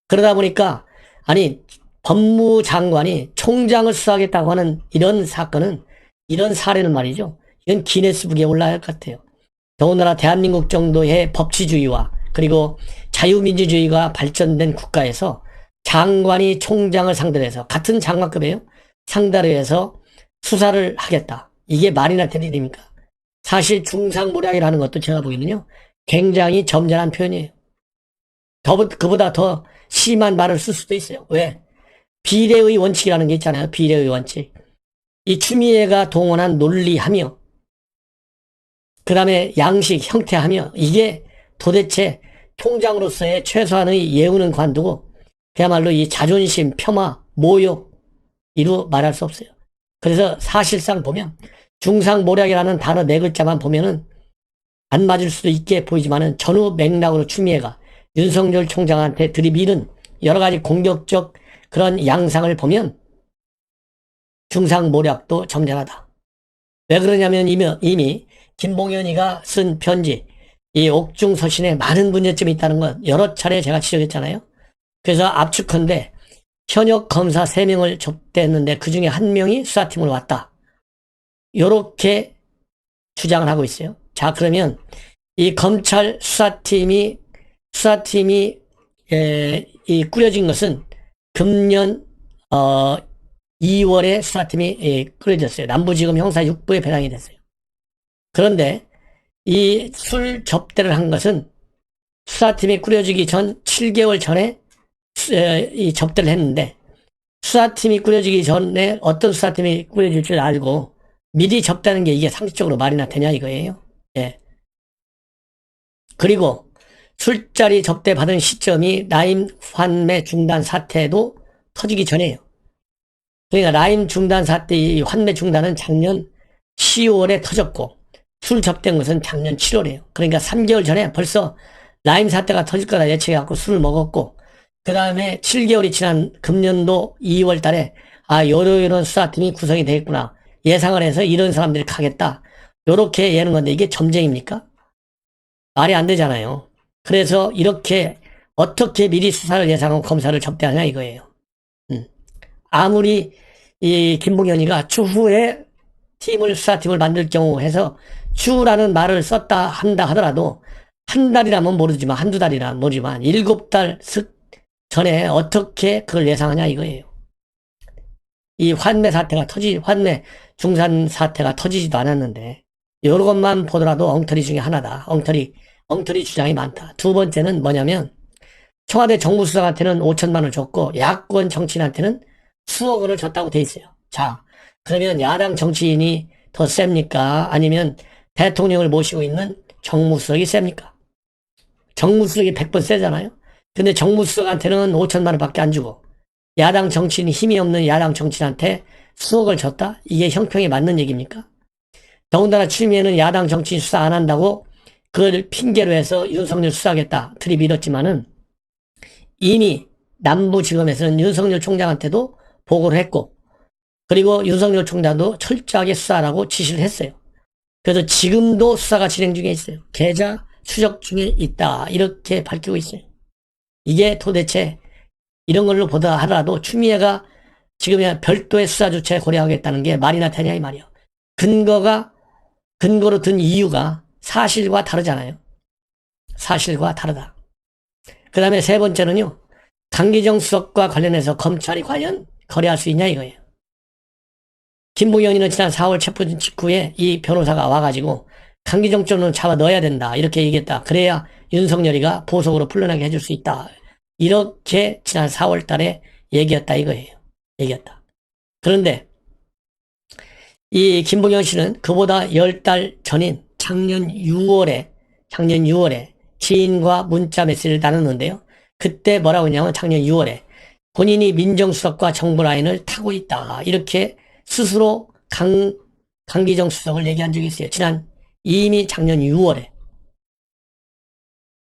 그러다 보니까 아니 법무부 장관이 총장을 수사하겠다고 하는 이런 사건은, 이런 사례는 말이죠. 이건 기네스북에 올라야 할 것 같아요. 더군다나 대한민국 정도의 법치주의와 그리고 자유민주주의가 발전된 국가에서 장관이 총장을 상대로 해서, 같은 장관급이에요, 상대로 해서 수사를 하겠다. 이게 말이나 되는 일입니까? 사실 중상모략이라는 것도 제가 보기에는요, 굉장히 점잖은 표현이에요. 그보다 더 심한 말을 쓸 수도 있어요. 왜? 비례의 원칙이라는 게 있잖아요. 비례의 원칙. 이 추미애가 동원한 논리하며 그 다음에 양식, 형태하며, 이게 도대체 총장으로서의 최소한의 예우는 관두고 그야말로 이 자존심, 폄하, 모욕 이루 말할 수 없어요. 그래서 사실상 보면 중상모략이라는 단어 4글자만 보면은 안 맞을 수도 있게 보이지만은 전후 맥락으로 추미애가 윤석열 총장한테 들이밀은 여러 가지 공격적 그런 양상을 보면 중상모략도 점잖하다. 왜 그러냐면 이미 김봉현이가 쓴 편지, 이 옥중서신에 많은 문제점이 있다는 건 여러 차례 제가 지적했잖아요. 그래서 압축한데 현역 검사 3명을 접대했는데 그 중에 1명이 수사팀으로 왔다. 요렇게 주장을 하고 있어요. 자, 그러면 이 검찰 수사팀이 이 꾸려진 것은 금년 2월에 수사팀이 꾸려졌어요. 남부지검 형사 6부에 배당이 됐어요. 그런데 이 술 접대를 한 것은 수사팀이 꾸려지기 전 7개월 전에 이 접대를 했는데, 수사팀이 꾸려지기 전에 어떤 수사팀이 꾸려질 줄 알고 미리 접대하는 게 이게 상식적으로 말이나 되냐 이거예요. 예. 그리고 술자리 접대 받은 시점이 라임 환매 중단 사태도 터지기 전이에요. 그러니까 라임 중단 사태, 이 환매 중단은 작년 10월에 터졌고 술 접대한 것은 작년 7월이에요. 그러니까 3개월 전에 벌써 라임 사태가 터질 거다 예측해갖고 술을 먹었고, 그 다음에 7개월이 지난 금년도 2월 달에 요런 수사팀이 구성이 되겠구나 예상을 해서 이런 사람들이 가겠다 요렇게 예는 건데, 이게 점쟁입니까? 말이 안 되잖아요. 그래서 이렇게 어떻게 미리 수사를 예상하고 검사를 접대하냐 이거예요. 아무리 이 김봉현이가 추후에 수사팀을 만들 경우 해서 추라는 말을 썼다 한다 하더라도 한 달이라면 모르지만 한두 달이라면 모르지만 7달 전에 어떻게 그걸 예상하냐 이거예요. 이 환매 중산 사태가 터지지도 않았는데 요런 것만 보더라도 엉터리 중에 하나다. 엉터리 주장이 많다. 두 번째는 뭐냐면 청와대 정무수석한테는 5천만 원을 줬고 야권 정치인한테는 수억 원을 줬다고 돼 있어요. 자, 그러면 야당 정치인이 더 셉니까? 아니면 대통령을 모시고 있는 정무수석이 셉니까? 정무수석이 100번 세잖아요. 근데 정무수석한테는 5천만 원밖에 안 주고 야당 정치인이 힘이 없는 야당 정치인한테 수억을 줬다? 이게 형평에 맞는 얘기입니까? 더군다나 추미애는 야당 정치인 수사 안 한다고 그걸 핑계로 해서 윤석열 수사하겠다 들이밀었지만은 이미 남부지검에서는 윤석열 총장한테도 보고를 했고, 그리고 윤석열 총장도 철저하게 수사하라고 지시를 했어요. 그래서 지금도 수사가 진행 중에 있어요. 계좌 추적 중에 있다 이렇게 밝히고 있어요. 이게 도대체 이런 걸로 보다 하더라도 추미애가 지금 별도의 수사 주체 고려하겠다는 게 말이나 되냐 이 말이에요. 근거로 든 이유가 사실과 다르잖아요. 사실과 다르다. 그 다음에 세 번째는요, 강기정 수석과 관련해서 검찰이 과연 거래할 수 있냐 이거예요. 김부겸이는 지난 4월 체포된 직후에 이 변호사가 와가지고 강기정 쪽은 잡아 넣어야 된다 이렇게 얘기했다. 그래야 윤석열이가 보석으로 풀려나게 해줄 수 있다. 이렇게 지난 4월 달에 얘기했다 이거예요. 얘기했다. 그런데 이 김부겸 씨는 그보다 10달 전인 작년 6월에 지인과 문자 메시지를 나눴는데요. 그때 뭐라고 했냐면 작년 6월에 본인이 민정수석과 정부 라인을 타고 있다 이렇게 스스로 강기정 수석을 얘기한 적이 있어요. 이미 작년 6월에.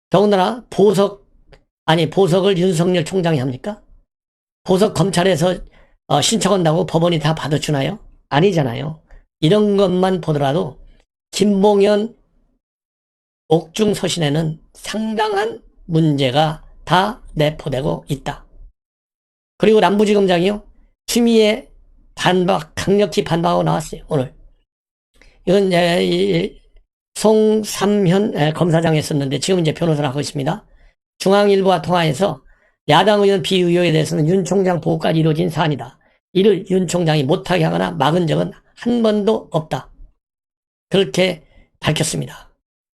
더군다나 보석을 윤석열 총장이 합니까? 보석 검찰에서 신청한다고 법원이 다 받아주나요? 아니잖아요. 이런 것만 보더라도 김봉현 옥중서신에는 상당한 문제가 다 내포되고 있다. 그리고 남부지검장이요, 추미애 강력히 반박하고 나왔어요, 오늘. 이건 송삼현 검사장이 했었는데 지금 이제 변호사를 하고 있습니다. 중앙일보와 통화해서 야당 의원 비의혹에 대해서는 윤 총장 보고까지 이루어진 사안이다. 이를 윤 총장이 못하게 하거나 막은 적은 한 번도 없다. 그렇게 밝혔습니다.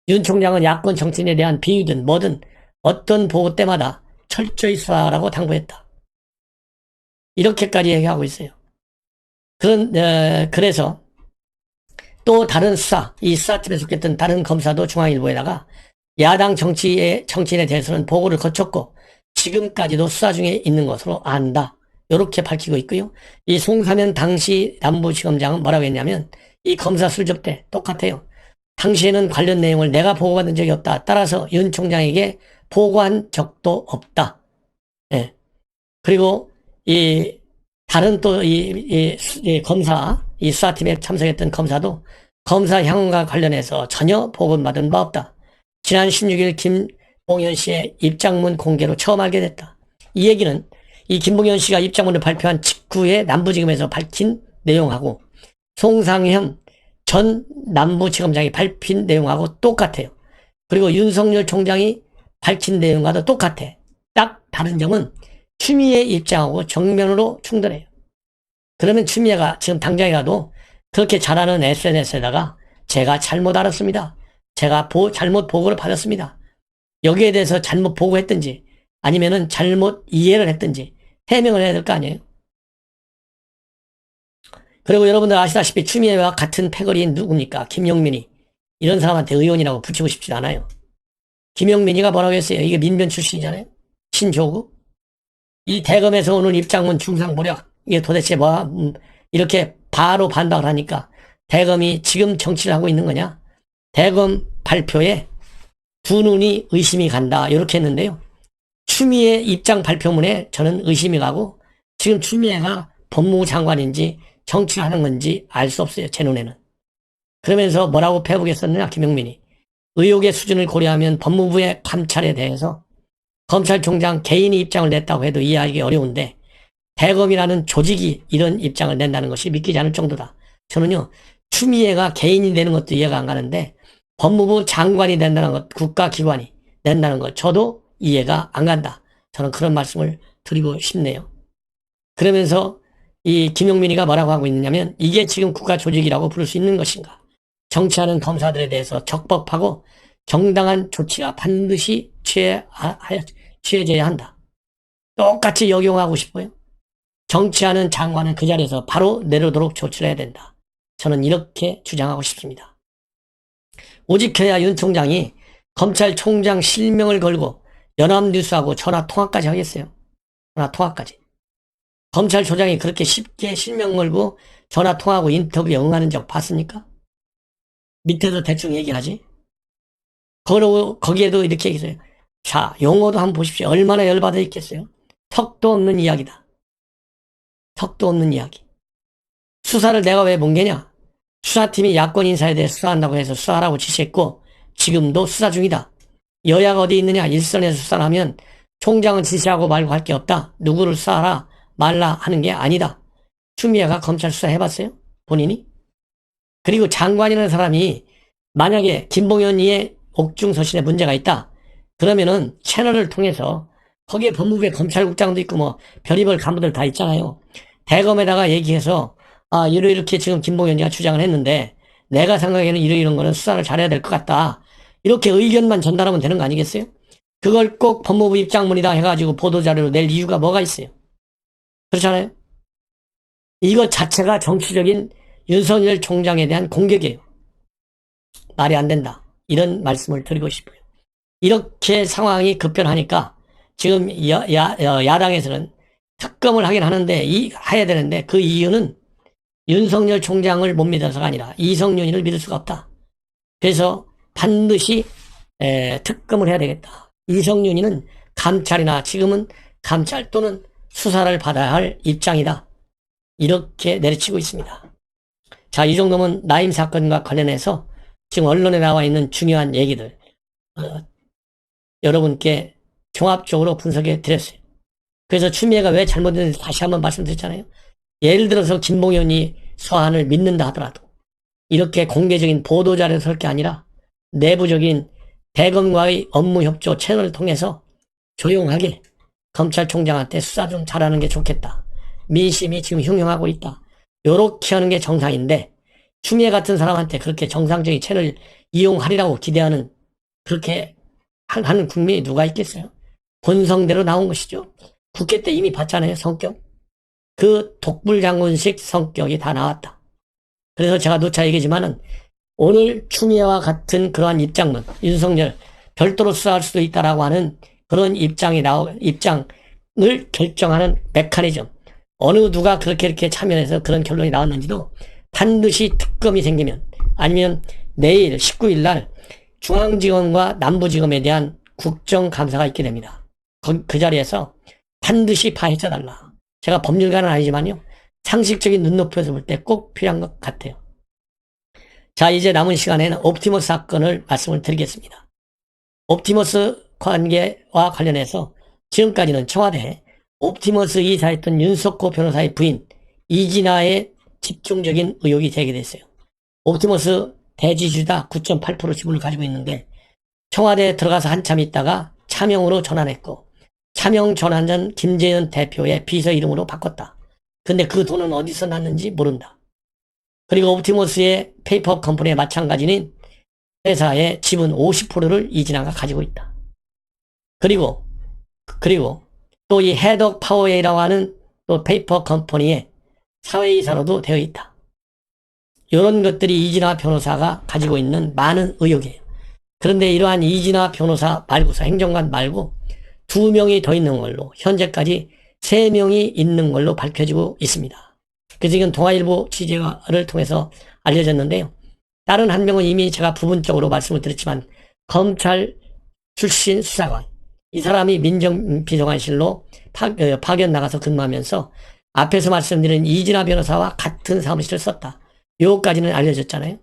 윤 총장은 야권 정치인에 대한 비위든 뭐든 어떤 보고 때마다 철저히 수사하라고 당부했다. 이렇게까지 얘기하고 있어요. 그래서 또 다른 이 수사팀에 속했던 다른 검사도 중앙일보에다가 야당 정치인에 대해서는 보고를 거쳤고 지금까지도 수사 중에 있는 것으로 안다. 이렇게 밝히고 있고요. 이 송사면 당시 남부지검장은 뭐라고 했냐면 이 검사 술접대 똑같아요. 당시에는 관련 내용을 내가 보고받은 적이 없다. 따라서 윤 총장에게 보고한 적도 없다. 예. 그리고 이 다른 또 이 검사, 이 수사팀에 참석했던 검사도 검사 향응과 관련해서 전혀 보고받은 바 없다. 지난 16일 김봉현 씨의 입장문 공개로 처음 알게 됐다. 이 얘기는 이 김봉현 씨가 입장문을 발표한 직후에 남부지검에서 밝힌 내용하고 송상현 전 남부지검장이 밝힌 내용하고 똑같아요. 그리고 윤석열 총장이 밝힌 내용과도 똑같아. 딱 다른 점은 추미애 입장하고 정면으로 충돌해요. 그러면 추미애가 지금 당장이라도 그렇게 잘하는 SNS에다가 제가 잘못 알았습니다. 제가 잘못 보고를 받았습니다. 여기에 대해서 잘못 보고했든지 아니면은 잘못 이해를 했든지 해명을 해야 될 거 아니에요. 그리고 여러분들 아시다시피 추미애와 같은 패거리인 누굽니까? 김용민이. 이런 사람한테 의원이라고 붙이고 싶지 않아요. 김용민이가 뭐라고 했어요? 이게 민변 출신이잖아요. 신조국. 이 대검에서 오는 입장문 중상모략. 이게 도대체 이렇게 바로 반박을 하니까 대검이 지금 정치를 하고 있는 거냐? 대검 발표에 두 눈이 의심이 간다. 이렇게 했는데요. 추미애 입장 발표문에 저는 의심이 가고 지금 추미애가 법무부 장관인지 정치를 하는 건지 알 수 없어요. 제 눈에는. 그러면서 뭐라고 페북했었느냐? 김용민이. 의혹의 수준을 고려하면 법무부의 감찰에 대해서 검찰총장 개인이 입장을 냈다고 해도 이해하기 어려운데 대검이라는 조직이 이런 입장을 낸다는 것이 믿기지 않을 정도다. 저는요. 추미애가 개인이 내는 것도 이해가 안 가는데 법무부 장관이 낸다는 것, 국가기관이 낸다는 것 저도 이해가 안 간다. 저는 그런 말씀을 드리고 싶네요. 그러면서 이 김용민이가 뭐라고 하고 있느냐면 이게 지금 국가조직이라고 부를 수 있는 것인가. 정치하는 검사들에 대해서 적법하고 정당한 조치가 반드시 취해져야 한다. 똑같이 역용하고 싶어요. 정치하는 장관은 그 자리에서 바로 내려도록 조치를 해야 된다. 저는 이렇게 주장하고 싶습니다. 오직해야 윤 총장이 검찰총장 실명을 걸고 연합뉴스하고 전화통화까지 하겠어요. 전화통화까지. 검찰총장이 그렇게 쉽게 실명 걸고 전화통화하고 인터뷰에 응하는 적 봤습니까? 밑에서 대충 얘기하지. 거기에도 이렇게 얘기해요. 자, 용어도 한번 보십시오. 얼마나 열받아 있겠어요? 턱도 없는 이야기다. 턱도 없는 이야기. 수사를 내가 왜 뭉개냐? 수사팀이 야권 인사에 대해 수사한다고 해서 수사하라고 지시했고 지금도 수사 중이다. 여야가 어디 있느냐? 일선에서 수사를 하면 총장은 지시하고 말고 할 게 없다. 누구를 수사하라 말라 하는 게 아니다. 추미애가 검찰 수사 해봤어요? 본인이? 그리고 장관이라는 사람이 만약에 김봉현이의 옥중서신에 문제가 있다. 그러면은 채널을 통해서 거기에 법무부의 검찰국장도 있고 뭐 별의별 간부들 다 있잖아요. 대검에다가 얘기해서 이렇게 지금 김봉현이가 주장을 했는데 내가 생각에는 이런 거는 수사를 잘해야 될 것 같다. 이렇게 의견만 전달하면 되는 거 아니겠어요? 그걸 꼭 법무부 입장문이다 해가지고 보도자료로 낼 이유가 뭐가 있어요? 그렇잖아요? 이것 자체가 정치적인 윤석열 총장에 대한 공격이에요. 말이 안 된다. 이런 말씀을 드리고 싶어요. 이렇게 상황이 급변하니까 지금 야당에서는 특검을 하긴 하는데 해야 되는데 그 이유는 윤석열 총장을 못 믿어서가 아니라 이성윤이를 믿을 수가 없다. 그래서 반드시 특검을 해야 되겠다. 이성윤이는 감찰이나 지금은 감찰 또는 수사를 받아야 할 입장이다. 이렇게 내리치고 있습니다. 자, 이 정도면 라임 사건과 관련해서 지금 언론에 나와 있는 중요한 얘기들 여러분께 종합적으로 분석해 드렸어요. 그래서 추미애가 왜 잘못했는지 다시 한번 말씀드렸잖아요. 예를 들어서 김봉현이 서한을 믿는다 하더라도 이렇게 공개적인 보도자료를 설 게 아니라 내부적인 대검과의 업무 협조 채널을 통해서 조용하게 검찰총장한테 수사 좀 잘하는 게 좋겠다. 민심이 지금 흉흉하고 있다. 요렇게 하는 게 정상인데 추미애 같은 사람한테 그렇게 정상적인 채널을 이용하리라고 기대하는 그렇게 하는 국민이 누가 있겠어요? 본성대로 나온 것이죠. 국회 때 이미 봤잖아요. 성격. 그 독불장군식 성격이 다 나왔다. 그래서 제가 누차 얘기지만은 오늘 추미애와 같은 그러한 입장문 윤석열 별도로 수사할 수도 있다라고 하는 그런 입장을 결정하는 메커니즘 어느 누가 그렇게 이렇게 참여해서 그런 결론이 나왔는지도 반드시 특검이 생기면 아니면 내일 19일 날 중앙지검과 남부지검에 대한 국정감사가 있게 됩니다. 그 자리에서 반드시 파헤쳐달라. 제가 법률가는 아니지만요. 상식적인 눈높이에서 볼 때 꼭 필요한 것 같아요. 자, 이제 남은 시간에는 옵티머스 사건을 말씀을 드리겠습니다. 옵티머스 관계와 관련해서 지금까지는 청와대에 옵티머스 이사했던 윤석호 변호사의 부인 이진아의 집중적인 의혹이 제기됐어요. 옵티머스 대지주다 9.8% 지분을 가지고 있는데 청와대에 들어가서 한참 있다가 차명으로 전환했고 차명 전환 전 김재현 대표의 비서 이름으로 바꿨다. 근데 그 돈은 어디서 났는지 모른다. 그리고 옵티머스의 페이퍼 컴퍼니에 마찬가지인 회사의 지분 50%를 이진아가 가지고 있다. 그리고 또 이 헤더 파워웨이라고 하는 또 페이퍼 컴퍼니의 사회이사로도 되어 있다. 이런 것들이 이진아 변호사가 가지고 있는 많은 의혹이에요. 그런데 이러한 이진아 변호사 말고서 행정관 말고 2명이 더 있는 걸로 현재까지 3명이 있는 걸로 밝혀지고 있습니다. 그래서 이건 동아일보 취재를 통해서 알려졌는데요. 다른 한 명은 이미 제가 부분적으로 말씀을 드렸지만 검찰 출신 수사관, 이 사람이 민정비서관실로 파견 나가서 근무하면서 앞에서 말씀드린 이진아 변호사와 같은 사무실을 썼다. 요까지는 알려졌잖아요.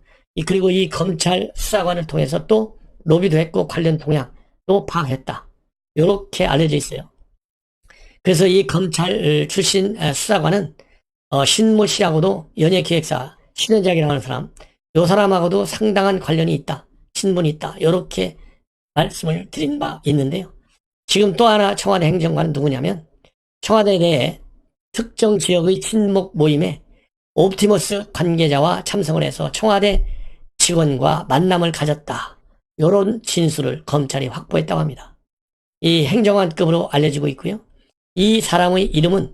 그리고 이 검찰 수사관을 통해서 또 로비도 했고 관련 동향도 파악했다. 요렇게 알려져 있어요. 그래서 이 검찰 출신 수사관은 신모 씨하고도 연예기획사 신현작이라고 하는 사람, 요 사람하고도 상당한 관련이 있다. 친분이 있다. 요렇게 말씀을 드린 바 있는데요. 지금 또 하나 청와대 행정관은 누구냐면 청와대 내에 특정 지역의 친목 모임에 옵티머스 관계자와 참석을 해서 청와대 직원과 만남을 가졌다. 이런 진술을 검찰이 확보했다고 합니다. 이 행정관급으로 알려지고 있고요. 이 사람의 이름은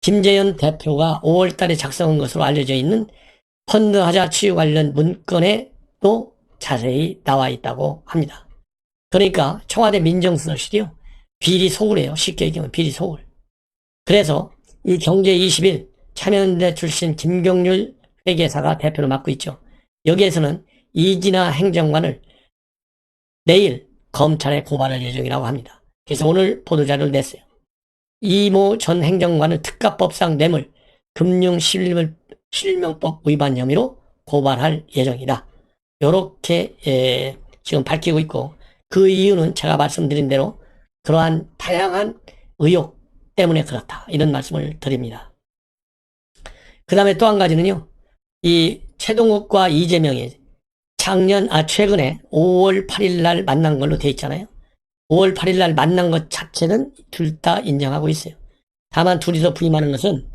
김재현 대표가 5월 달에 작성한 것으로 알려져 있는 펀드 하자 치유 관련 문건에도 자세히 나와 있다고 합니다. 그러니까 청와대 민정수석실이요. 비리 소굴이에요. 쉽게 얘기하면 비리 소굴. 그래서 이 경제21 참여연대 출신 김경률 회계사가 대표를 맡고 있죠. 여기에서는 이진아 행정관을 내일 검찰에 고발할 예정이라고 합니다. 그래서 오늘 보도자료를 냈어요. 이모 전 행정관을 특가법상 뇌물, 금융실명법 위반 혐의로 고발할 예정이다. 이렇게 지금 밝히고 있고 그 이유는 제가 말씀드린 대로 그러한 다양한 의혹 때문에 그렇다. 이런 말씀을 드립니다. 그 다음에 또 한 가지는요. 이 최동욱과 이재명이 최근에 5월 8일 날 만난 걸로 돼 있잖아요. 5월 8일 날 만난 것 자체는 둘 다 인정하고 있어요. 다만 둘이서 부임하는 것은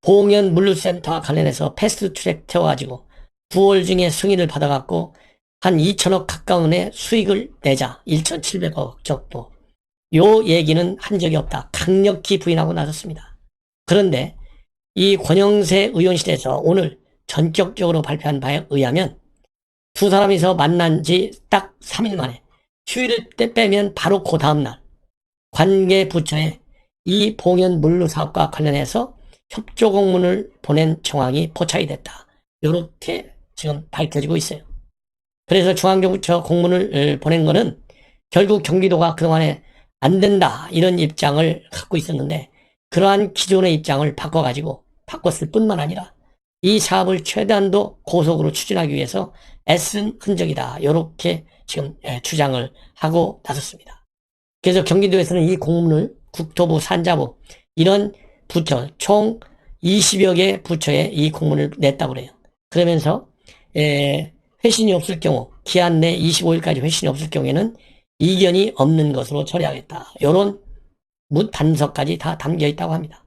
봉현 물류센터와 관련해서 패스트트랙 태워가지고 9월 중에 승인을 받아갖고 한 2천억 가까운의 수익을 내자. 1,700억 정도. 요 얘기는 한 적이 없다. 강력히 부인하고 나섰습니다. 그런데 이 권영세 의원실에서 오늘 전격적으로 발표한 바에 의하면 두 사람이서 만난 지 딱 3일 만에 휴일을 빼면 바로 그 다음날 관계 부처에 이 봉현 물류 사업과 관련해서 협조 공문을 보낸 정황이 포착이 됐다. 이렇게 지금 밝혀지고 있어요. 그래서 중앙정부처 공문을 보낸 거는 결국 경기도가 그동안에 안 된다 이런 입장을 갖고 있었는데 그러한 기존의 입장을 바꿨을 뿐만 아니라 이 사업을 최대한도 고속으로 추진하기 위해서 애쓴 흔적이다. 이렇게 지금 주장을 하고 나섰습니다. 그래서 경기도에서는 이 공문을 국토부, 산자부 이런 부처 총 20여 개 부처에 이 공문을 냈다고 그래요. 그러면서 회신이 없을 경우 기한 내 25일까지 회신이 없을 경우에는 이견이 없는 것으로 처리하겠다. 이런 단서까지 다 담겨 있다고 합니다.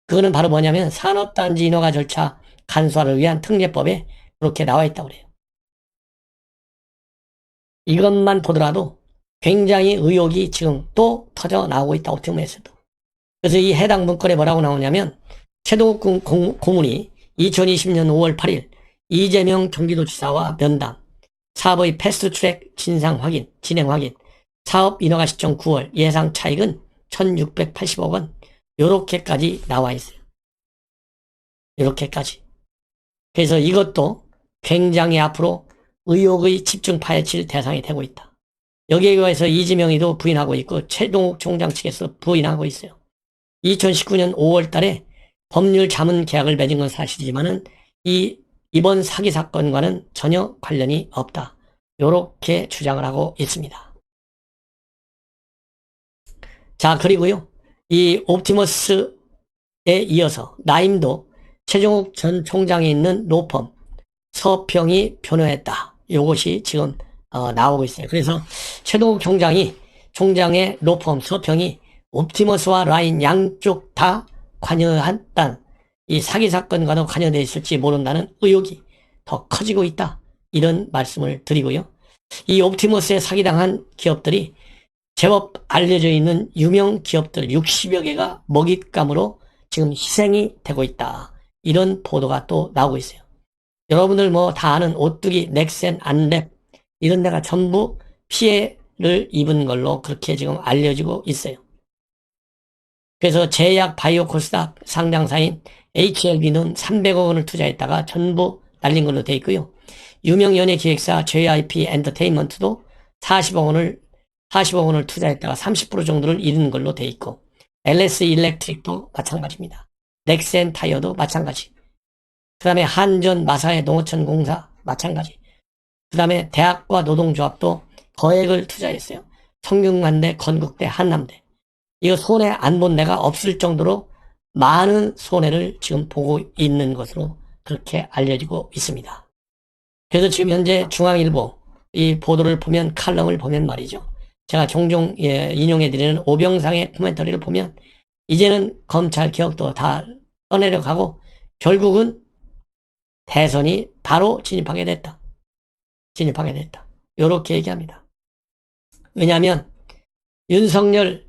그거는 바로 뭐냐면 산업단지 인허가 절차 간소화를 위한 특례법에 그렇게 나와 있다고 그래요. 이것만 보더라도 굉장히 의혹이 지금 또 터져 나오고 있다. 옵티머스에서도. 그래서 이 해당 문건에 뭐라고 나오냐면 최동욱 고문이 2020년 5월 8일 이재명 경기도지사와 면담, 사업의 패스트트랙 진행 확인, 사업 인허가 시점 9월, 예상 차익은 1,680억 원, 요렇게까지 나와 있어요. 요렇게까지. 그래서 이것도 굉장히 앞으로 의혹의 집중 파헤칠 대상이 되고 있다. 여기에 관해서 이재명이도 부인하고 있고 최동욱 총장 측에서 부인하고 있어요. 2019년 5월 달에 법률 자문 계약을 맺은 건 사실이지만은 이번 사기 사건과는 전혀 관련이 없다. 요렇게 주장을 하고 있습니다. 자, 그리고요. 이 옵티머스에 이어서 나임도 최종욱 전 총장이 있는 로펌 서평이 변호했다. 요것이 지금 나오고 있어요. 그래서 최동욱 총장의 로펌 서평이 옵티머스와 라인 양쪽 다 관여했다는 이 사기 사건과도 관여되어 있을지 모른다는 의혹이 더 커지고 있다. 이런 말씀을 드리고요. 이 옵티머스에 사기당한 기업들이 제법 알려져 있는 유명 기업들 60여 개가 먹잇감으로 지금 희생이 되고 있다. 이런 보도가 또 나오고 있어요. 여러분들 뭐 다 아는 오뚜기, 넥센, 안랩 이런 데가 전부 피해를 입은 걸로 그렇게 지금 알려지고 있어요. 그래서 제약 바이오코스닥 상장사인 HLB는 300억 원을 투자했다가 전부 날린 걸로 돼 있고요. 유명 연예 기획사 JYP 엔터테인먼트도 40억 원을 투자했다가 30% 정도를 잃은 걸로 돼 있고, LS 일렉트릭도 마찬가지입니다. 넥센 타이어도 마찬가지. 그 다음에 한전 마사회 농어촌 공사 마찬가지. 그 다음에 대학과 노동조합도 거액을 투자했어요. 성균관대, 건국대, 한남대. 이거 손해 안 본 데가 없을 정도로 많은 손해를 지금 보고 있는 것으로 그렇게 알려지고 있습니다. 그래서 지금 현재 중앙일보 이 보도를 보면, 칼럼을 보면 말이죠. 제가 종종 인용해드리는 오병상의 코멘터리를 보면 이제는 검찰 개혁도 다 떠내려가고 결국은 대선이 바로 진입하게 됐다. 요렇게 얘기합니다. 왜냐하면 윤석열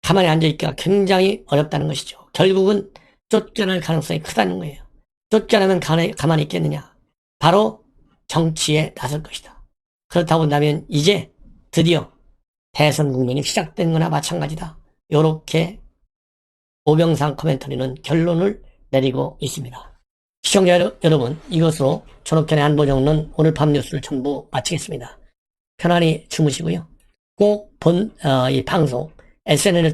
가만히 앉아있기가 굉장히 어렵다는 것이죠. 결국은 쫓겨날 가능성이 크다는 거예요. 쫓겨나면 가만히 있겠느냐. 바로 정치에 나설 것이다. 그렇다고 한다면 이제 드디어 대선 국면이 시작된 거나 마찬가지다. 요렇게 오병상 코멘터리는 결론을 내리고 있습니다. 시청자 여러분, 이것으로 전옥현의 안보정론 오늘 밤 뉴스를 전부 마치겠습니다. 편안히 주무시고요. 꼭 이 방송 SNL